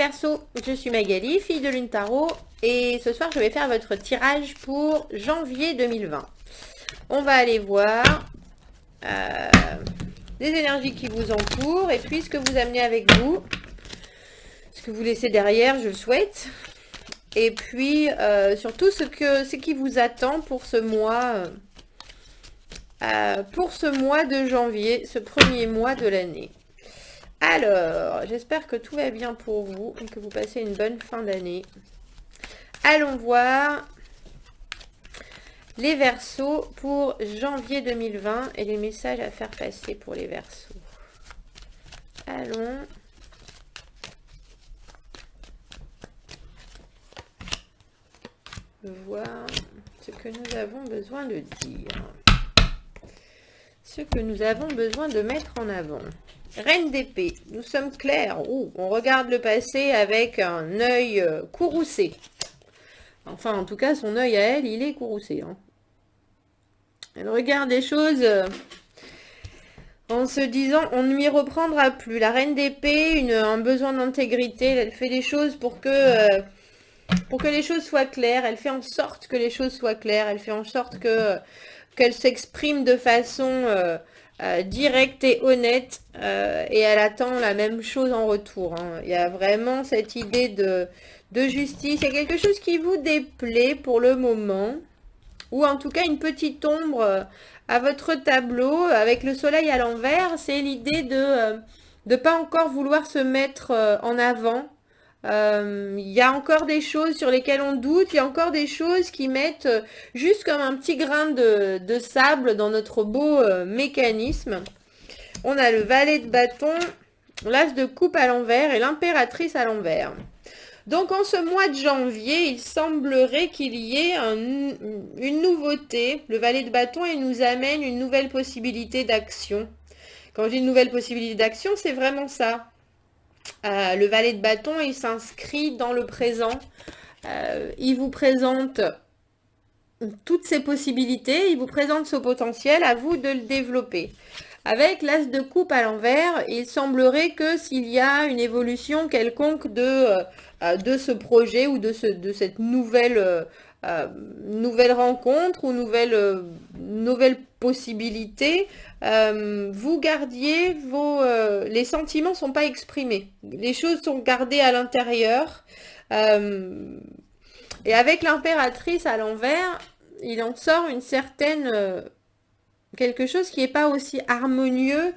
Verseaux, je suis Magali, fille de Lune Tarot, et ce soir je vais faire votre tirage pour janvier 2020. On va aller voir les énergies qui vous entourent et puis ce que vous amenez avec vous, ce que vous laissez derrière, je le souhaite, et puis surtout ce qui vous attend pour ce mois de janvier, ce premier mois de l'année. Alors, j'espère que tout va bien pour vous et que vous passez une bonne fin d'année. Allons voir les Verseaux pour janvier 2020 et les messages à faire passer pour les Verseaux. Allons voir ce que nous avons besoin de dire. Ce que nous avons besoin de mettre en avant. Reine d'épée, nous sommes clairs. On regarde le passé avec un œil courroucé. Enfin, en tout cas, son œil à elle, il est courroucé. Hein. Elle regarde les choses en se disant, on ne lui reprendra plus. La reine d'épée, un besoin d'intégrité. Elle fait des choses pour que les choses soient claires. Elle fait en sorte que les choses soient claires. Elle fait en sorte qu'elle s'exprime de façon directe et honnête, et elle attend la même chose en retour. Hein. Il y a vraiment cette idée de justice. Il y a quelque chose qui vous déplaît pour le moment, ou en tout cas une petite ombre à votre tableau avec le soleil à l'envers. C'est l'idée de ne pas encore vouloir se mettre en avant. Il y a encore des choses sur lesquelles on doute, il y a encore des choses qui mettent juste comme un petit grain de sable dans notre beau mécanisme. On a le valet de bâton, l'as de coupe à l'envers et l'impératrice à l'envers. Donc en ce mois de janvier, il semblerait qu'il y ait une nouveauté. Le valet de bâton, il nous amène une nouvelle possibilité d'action. Quand je dis une nouvelle possibilité d'action, c'est vraiment ça. Le valet de bâton, il s'inscrit dans le présent. Il vous présente toutes ses possibilités, il vous présente ce potentiel, à vous de le développer. Avec l'as de coupe à l'envers, il semblerait que s'il y a une évolution quelconque de ce projet ou de cette nouvelle rencontre ou nouvelle possibilité, vous gardiez les sentiments ne sont pas exprimés. Les choses sont gardées à l'intérieur. Et avec l'impératrice à l'envers, il en sort une certaine... quelque chose qui n'est pas aussi harmonieux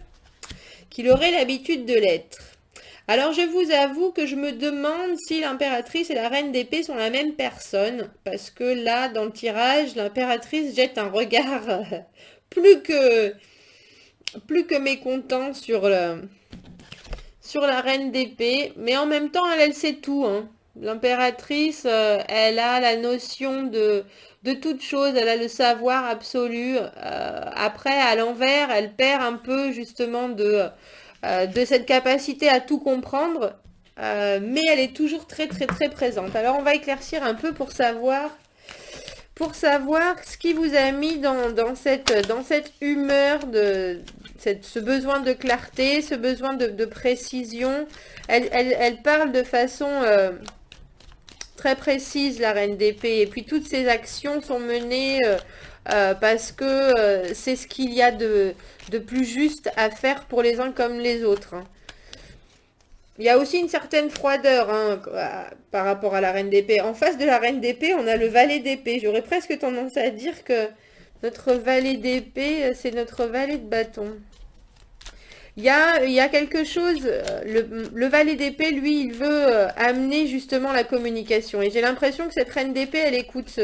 qu'il aurait l'habitude de l'être. Alors je vous avoue que je me demande si l'impératrice et la reine d'épée sont la même personne, parce que là, dans le tirage, l'impératrice jette un regard plus que mécontent sur la reine d'épée, mais en même temps, elle sait tout. Hein. L'impératrice, elle a la notion de toute chose, elle a le savoir absolu. Après, à l'envers, elle perd un peu justement de cette capacité à tout comprendre, mais elle est toujours très très très présente. Alors on va éclaircir un peu pour savoir ce qui vous a mis dans cette humeur, ce besoin de clarté, ce besoin de précision. Elle parle de façon très précise, la reine d'épée, et puis toutes ses actions sont menées parce que c'est ce qu'il y a de plus juste à faire pour les uns comme les autres. Hein. Il y a aussi une certaine froideur par rapport à la reine d'épée. En face de la reine d'épée, on a le valet d'épée. J'aurais presque tendance à dire que notre valet d'épée, c'est notre valet de bâton. Il y a quelque chose, le valet d'épée, lui, il veut amener justement la communication. Et j'ai l'impression que cette reine d'épée, elle écoute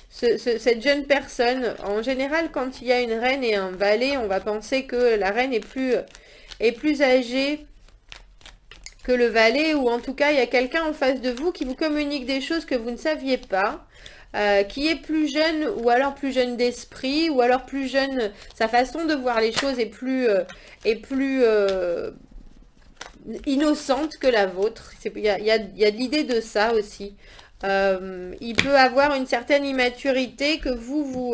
cette jeune personne. En général, quand il y a une reine et un valet, on va penser que la reine est plus âgée que le valet, ou en tout cas, il y a quelqu'un en face de vous qui vous communique des choses que vous ne saviez pas, qui est plus jeune, ou alors plus jeune d'esprit, ou alors plus jeune, sa façon de voir les choses est plus innocente que la vôtre. Il y a de l'idée de ça aussi. Il peut avoir une certaine immaturité que vous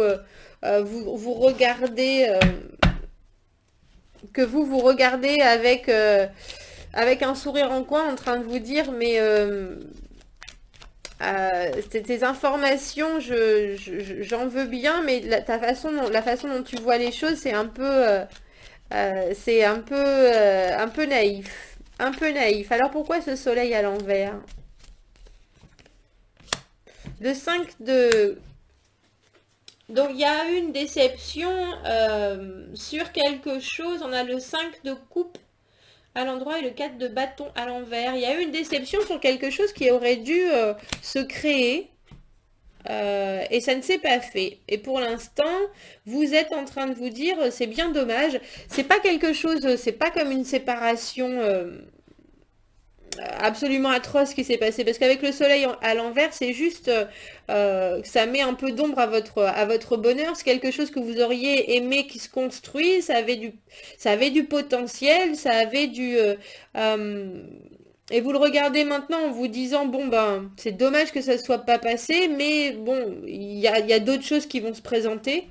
regardez avec avec un sourire en coin en train de vous dire, mais tes informations, j'en veux bien, mais la façon dont tu vois les choses, un peu naïf. Un peu naïf. Alors pourquoi ce soleil à l'envers? Le 5 de... Donc il y a une déception sur quelque chose. On a le 5 de coupe à l'endroit et le 4 de bâton à l'envers. Il y a eu une déception sur quelque chose qui aurait dû se créer. Et ça ne s'est pas fait. Et pour l'instant, vous êtes en train de vous dire, c'est bien dommage. C'est pas quelque chose, c'est pas comme une séparation absolument atroce qui s'est passé. Parce qu'avec le soleil à l'envers, c'est juste, ça met un peu d'ombre à votre bonheur. C'est quelque chose que vous auriez aimé qui se construit. Ça avait du potentiel, ça avait et vous le regardez maintenant en vous disant, bon ben, c'est dommage que ça ne soit pas passé, mais bon, il y a d'autres choses qui vont se présenter.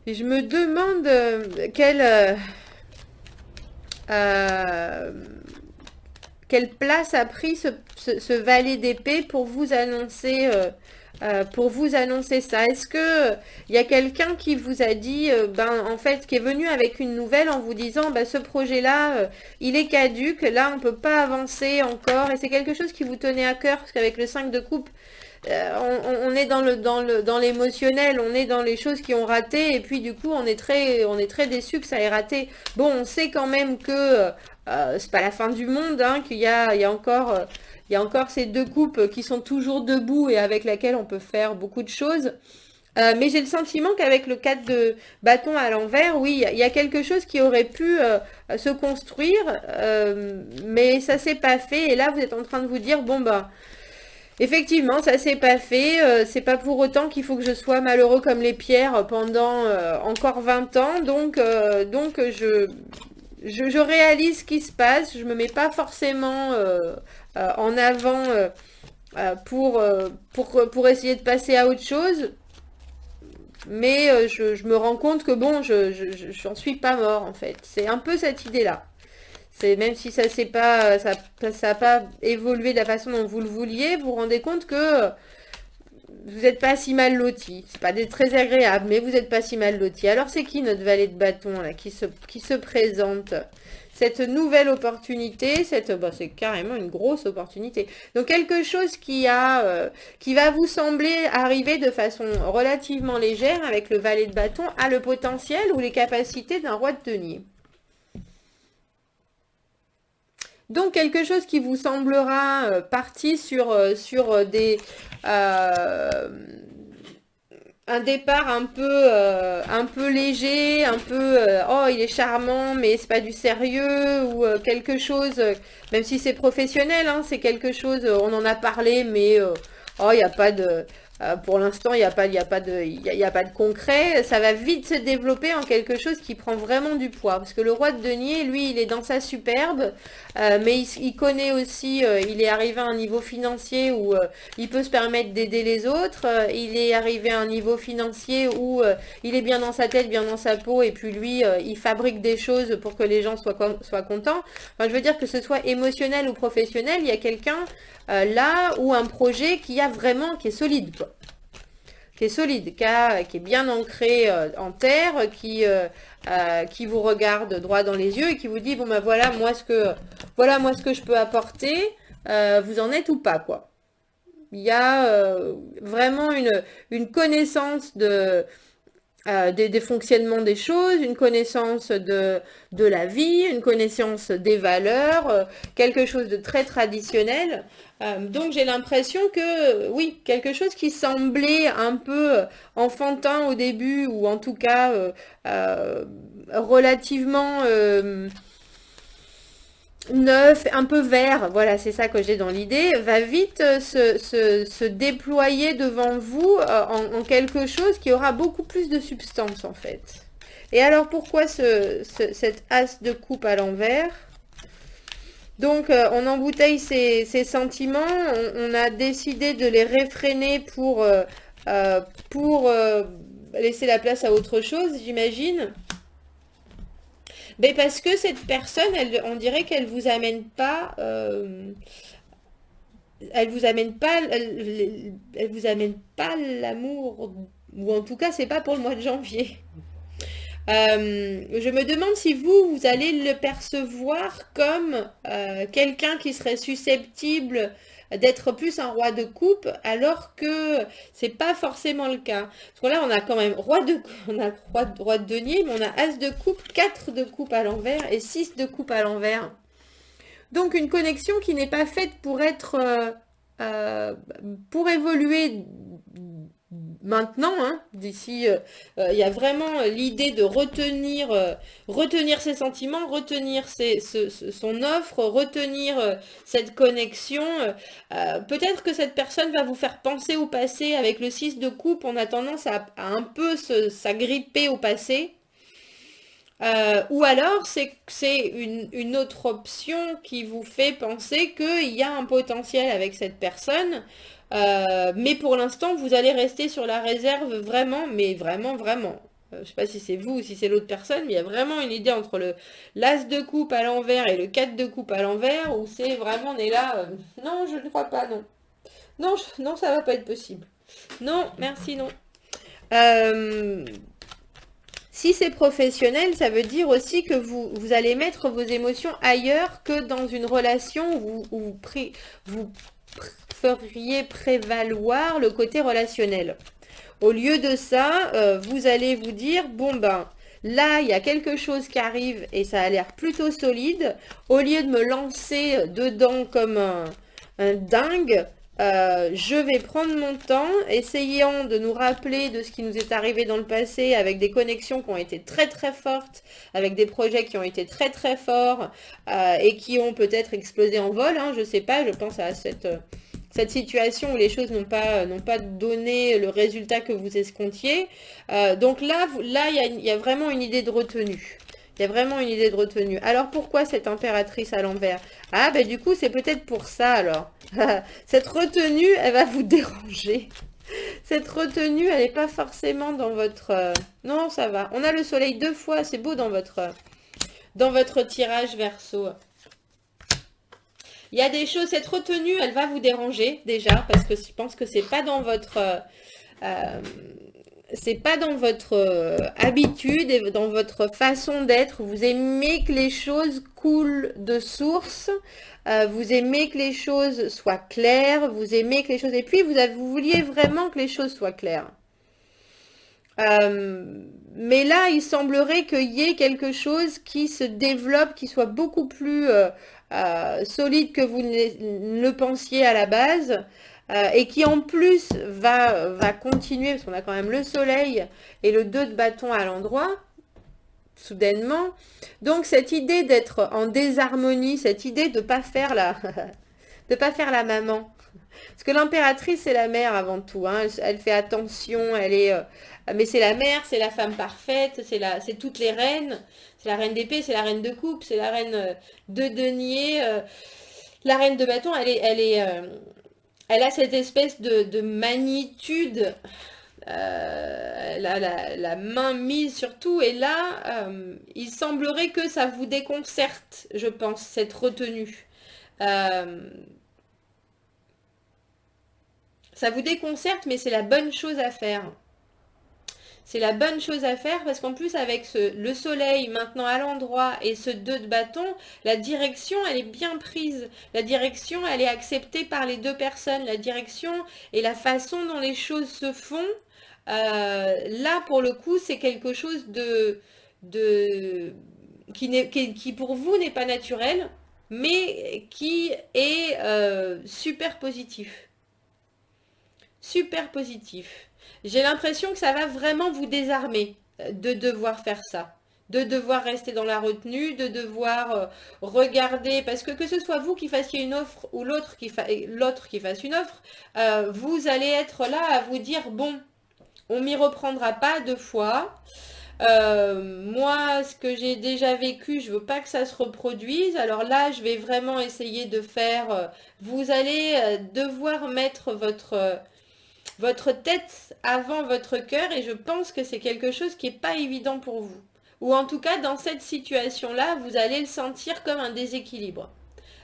Et je me demande quelle place a pris ce valet d'épée pour vous annoncer ça. Est-ce que il y a quelqu'un qui vous a dit, en fait, qui est venu avec une nouvelle en vous disant, ce projet-là, il est caduque, là, on peut pas avancer encore, et c'est quelque chose qui vous tenait à cœur, parce qu'avec le 5 de coupe, on est dans l'émotionnel, on est dans les choses qui ont raté, et puis du coup, on est très déçu que ça ait raté. Bon, on sait quand même que c'est pas la fin du monde, hein, qu'il y a encore ces deux coupes qui sont toujours debout et avec laquelle on peut faire beaucoup de choses. Mais j'ai le sentiment qu'avec le 4 de bâton à l'envers, oui, il y a quelque chose qui aurait pu se construire, mais ça s'est pas fait. Et là, vous êtes en train de vous dire, bon, effectivement, ça s'est pas fait. C'est pas pour autant qu'il faut que je sois malheureux comme les pierres pendant encore 20 ans. Donc je réalise ce qui se passe. Je me mets pas forcément en avant pour essayer de passer à autre chose. Mais je me rends compte que bon, j'en suis pas mort en fait. C'est un peu cette idée-là. C'est même si ça s'est pas, ça a pas évolué de la façon dont vous le vouliez, vous vous rendez compte que vous n'êtes pas si mal loti. C'est pas très agréable, mais vous n'êtes pas si mal loti. Alors c'est qui notre valet de bâton là qui se présente? Cette nouvelle opportunité, c'est carrément une grosse opportunité. Donc quelque chose qui va vous sembler arriver de façon relativement légère avec le valet de bâton a le potentiel ou les capacités d'un roi de denier. Donc quelque chose qui vous semblera parti sur un départ un peu léger, un peu oh il est charmant mais c'est pas du sérieux ou quelque chose, même si c'est professionnel, hein, c'est quelque chose, on en a parlé mais oh il n'y a pas de pour l'instant, il n'y a pas de concret. Ça va vite se développer en quelque chose qui prend vraiment du poids. Parce que le roi de denier, lui, il est dans sa superbe. Mais il connaît aussi, il est arrivé à un niveau financier où il peut se permettre d'aider les autres. Il est arrivé à un niveau financier où il est bien dans sa tête, bien dans sa peau. Et puis lui, il fabrique des choses pour que les gens soient contents. Enfin, je veux dire que ce soit émotionnel ou professionnel, il y a quelqu'un là où un projet qui est solide, quoi. Qui est solide, qui est bien ancré en terre, qui vous regarde droit dans les yeux et qui vous dit, bon ben voilà moi ce que je peux apporter, vous en êtes ou pas, quoi. Il y a vraiment une connaissance des fonctionnements des choses, une connaissance de la vie, une connaissance des valeurs, quelque chose de très traditionnel. Donc j'ai l'impression que, oui, quelque chose qui semblait un peu enfantin au début, ou en tout cas relativement neuf, un peu vert, voilà, c'est ça que j'ai dans l'idée, va vite se déployer devant vous en quelque chose qui aura beaucoup plus de substance en fait. Et alors pourquoi cette as de coupe à l'envers? Donc on embouteille ses sentiments, on a décidé de les réfréner pour laisser la place à autre chose, j'imagine. Ben parce que cette personne, on dirait qu'elle vous amène pas, elle vous amène pas l'amour, ou en tout cas, c'est pas pour le mois de janvier. Je me demande si vous allez le percevoir comme quelqu'un qui serait susceptible d'être plus un roi de coupe, alors que c'est pas forcément le cas. Parce que là, on a quand même on a roi de denier, mais on a as de coupe, 4 de coupe à l'envers et 6 de coupe à l'envers. Donc une connexion qui n'est pas faite pour être, pour évoluer maintenant, hein, d'ici, il y a vraiment l'idée de retenir ses sentiments, retenir son offre, retenir cette connexion. Peut-être que cette personne va vous faire penser au passé. Avec le 6 de coupe, on a tendance à un peu s'agripper au passé. Ou alors, c'est une autre option qui vous fait penser qu'il y a un potentiel avec cette personne. Mais pour l'instant, vous allez rester sur la réserve vraiment, mais vraiment, vraiment. Je ne sais pas si c'est vous ou si c'est l'autre personne, mais il y a vraiment une idée entre l'as de coupe à l'envers et le 4 de coupe à l'envers, où c'est vraiment, on est là, non, je ne crois pas, non. Non, non, ça va pas être possible. Non, merci, non. Si c'est professionnel, ça veut dire aussi que vous allez mettre vos émotions ailleurs que dans une relation où vous feriez prévaloir le côté relationnel. Au lieu de ça, vous allez vous dire, bon ben, là, il y a quelque chose qui arrive et ça a l'air plutôt solide. Au lieu de me lancer dedans comme un dingue, je vais prendre mon temps, essayant de nous rappeler de ce qui nous est arrivé dans le passé avec des connexions qui ont été très très fortes, avec des projets qui ont été très très forts et qui ont peut-être explosé en vol, hein, je sais pas, je pense à cette situation où les choses n'ont pas donné le résultat que vous escomptiez. Donc là, il y a vraiment une idée de retenue. Il y a vraiment une idée de retenue. Alors pourquoi cette impératrice à l'envers? Ah ben du coup c'est peut-être pour ça alors. Cette retenue, elle va vous déranger. Cette retenue, elle n'est pas forcément dans votre... Non, ça va. On a le soleil 2 fois, c'est beau dans votre tirage Verseau. Il y a des choses, cette retenue, elle va vous déranger déjà, parce que je pense que c'est pas dans votre... c'est pas dans votre habitude et dans votre façon d'être. Vous aimez que les choses coulent de source. Vous aimez que les choses soient claires. Vous aimez que les choses... Et puis, vous vouliez vraiment que les choses soient claires. Mais là, il semblerait qu'il y ait quelque chose qui se développe, qui soit beaucoup plus solide que vous ne le pensiez à la base. Et qui en plus va continuer, parce qu'on a quand même le soleil et le 2 de bâton à l'endroit, soudainement. Donc cette idée d'être en désharmonie, cette idée de ne pas faire de pas faire la maman. Parce que l'impératrice, c'est la mère avant tout. Hein. Elle fait attention, elle est... mais c'est la mère, c'est la femme parfaite, c'est toutes les reines. C'est la reine d'épée, c'est la reine de coupe, c'est la reine de denier. La reine de bâton, elle a cette espèce de magnitude, la main mise sur tout. Et là, il semblerait que ça vous déconcerte, je pense, cette retenue. Ça vous déconcerte, mais c'est la bonne chose à faire. C'est la bonne chose à faire parce qu'en plus avec le soleil maintenant à l'endroit et ce 2 de bâton, la direction elle est bien prise. La direction elle est acceptée par les deux personnes. La direction et la façon dont les choses se font, là pour le coup c'est quelque chose qui pour vous n'est pas naturel, mais qui est super positif. Super positif. J'ai l'impression que ça va vraiment vous désarmer de devoir faire ça. De devoir rester dans la retenue, de devoir regarder, parce que ce soit vous qui fassiez une offre ou l'autre qui fasse une offre, vous allez être là à vous dire, bon, on m'y reprendra pas 2 fois. Moi, ce que j'ai déjà vécu, je veux pas que ça se reproduise. Alors là, je vais vraiment essayer de faire... vous allez devoir mettre votre tête avant votre cœur et je pense que c'est quelque chose qui n'est pas évident pour vous. Ou en tout cas, dans cette situation-là, vous allez le sentir comme un déséquilibre.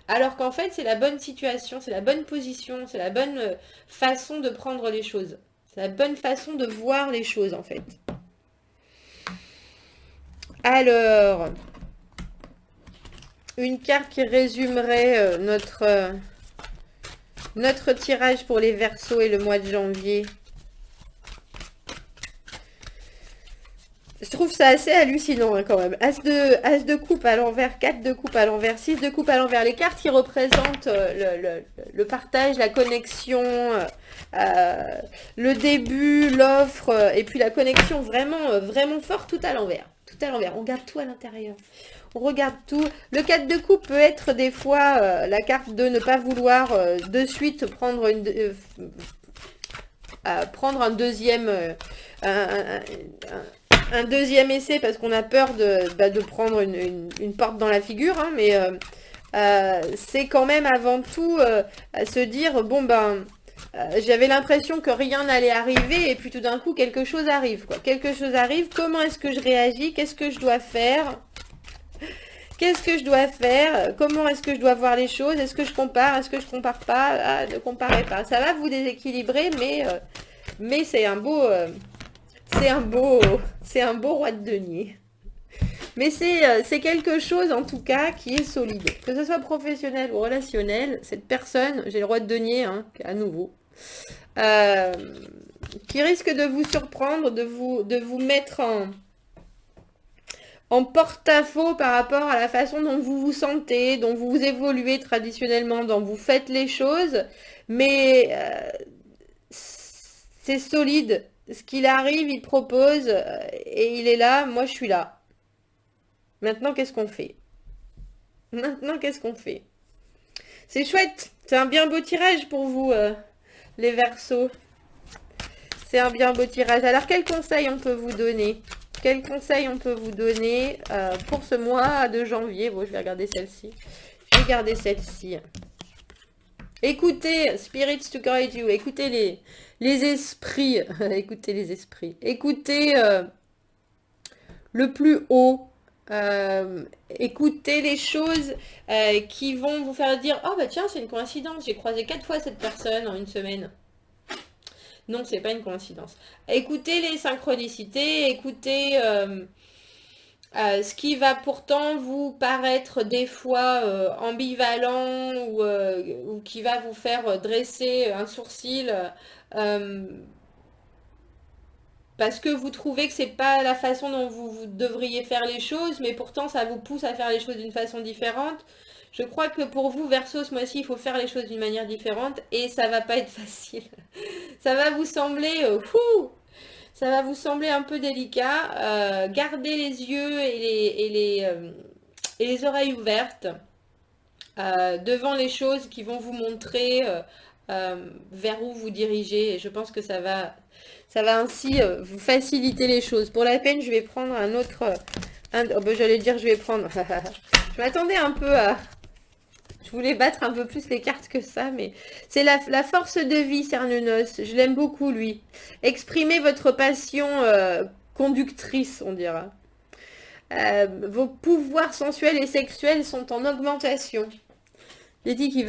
Alors qu'en fait, c'est la bonne situation, c'est la bonne position, c'est la bonne façon de prendre les choses. C'est la bonne façon de voir les choses, en fait. Alors, une carte qui résumerait notre tirage pour les Verseaux et le mois de janvier. Je trouve ça assez hallucinant quand même. As de coupe à l'envers, 4 de coupe à l'envers, 6 de coupe à l'envers. Les cartes qui représentent le partage, la connexion, le début, l'offre, et puis la connexion vraiment forte, tout à l'envers. Tout à l'envers. On garde tout à l'intérieur. On regarde tout. Le 4 de coupe peut être des fois la carte de ne pas vouloir de suite prendre un deuxième... un deuxième essai parce qu'on a peur de prendre une porte dans la figure, hein, mais c'est quand même avant tout se dire, bon ben, j'avais l'impression que rien n'allait arriver et puis tout d'un coup quelque chose arrive, quoi. Quelque chose arrive, comment est-ce que je réagis, qu'est-ce que je dois faire? Qu'est-ce que je dois faire? Comment est-ce que je dois voir les choses? Est-ce que je compare? Est-ce que je compare pas? Ah, ne comparez pas. Ça va vous déséquilibrer, mais c'est un beau... c'est un beau roi de denier. Mais c'est quelque chose, en tout cas, qui est solide. Que ce soit professionnel ou relationnel, cette personne, j'ai le roi de denier, hein, à nouveau, qui risque de vous surprendre, de vous mettre en porte-à-faux par rapport à la façon dont vous vous sentez, dont vous évoluez traditionnellement, dont vous faites les choses. Mais c'est solide. Ce qu'il arrive, il propose et il est là, moi je suis là. Maintenant, qu'est-ce qu'on fait? Maintenant, qu'est-ce qu'on fait? C'est chouette. C'est un bien beau tirage pour vous, les Verseaux. C'est un bien beau tirage. Alors, quel conseil on peut vous donner? Quel conseil on peut vous donner pour ce mois de janvier? Bon, je vais regarder celle-ci. Je vais garder celle-ci. Écoutez, Spirits to guide you. Écoutez les esprits. Écoutez les esprits. Écoutez le plus haut. Écoutez les choses qui vont vous faire dire, oh bah tiens, c'est une coïncidence, j'ai croisé 4 fois cette personne en une semaine. Non, c'est pas une coïncidence. Écoutez les synchronicités, écoutez ce qui va pourtant vous paraître des fois ambivalent ou qui va vous faire dresser un sourcil parce que vous trouvez que c'est pas la façon dont vous devriez faire les choses, mais pourtant ça vous pousse à faire les choses d'une façon différente. Je crois que pour vous, Verseau, ce mois-ci, il faut faire les choses d'une manière différente et ça va pas être facile. Ça va vous sembler, ça va vous sembler un peu délicat. Gardez les yeux et les oreilles ouvertes devant les choses qui vont vous montrer vers où vous dirigez. Et je pense que ça va ainsi vous faciliter les choses. Pour la peine, je vais prendre un autre... oh ben, j'allais dire, je vais prendre... je m'attendais un peu à... Je voulais battre un peu plus les cartes que ça, mais c'est la force de vie, Cernunnos. Je l'aime beaucoup, lui. Exprimez votre passion conductrice, on dira. Vos pouvoirs sensuels et sexuels sont en augmentation. J'ai dit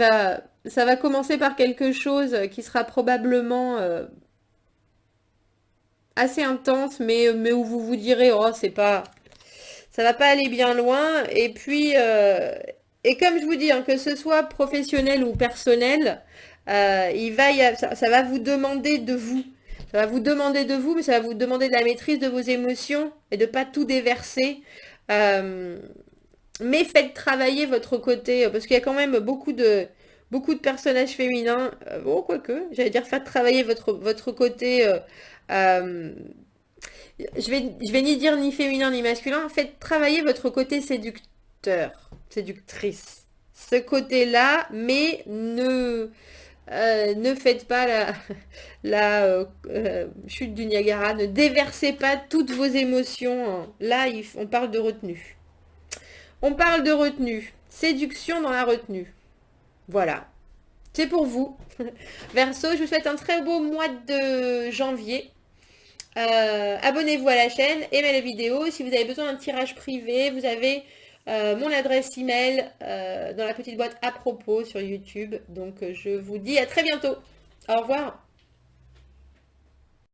ça va commencer par quelque chose qui sera probablement assez intense, mais où vous vous direz, oh, ça va pas aller bien loin. Et puis... et comme je vous dis, hein, que ce soit professionnel ou personnel, ça va vous demander de vous. Ça va vous demander de vous, mais ça va vous demander de la maîtrise de vos émotions et de pas tout déverser. Mais faites travailler votre côté, parce qu'il y a quand même beaucoup de personnages féminins. Bon, quoique, j'allais dire faites travailler votre côté... je vais ni dire ni féminin ni masculin. Faites travailler votre côté séducteur. Séductrice. Ce côté-là, mais ne faites pas la chute du Niagara, ne déversez pas toutes vos émotions. Là, on parle de retenue. On parle de retenue. Séduction dans la retenue. Voilà. C'est pour vous. Verseau, je vous souhaite un très beau mois de janvier. Abonnez-vous à la chaîne, aimez la vidéo. Si vous avez besoin d'un tirage privé, vous avez mon adresse email dans la petite boîte à propos sur YouTube. Donc je vous dis à très bientôt. Au revoir.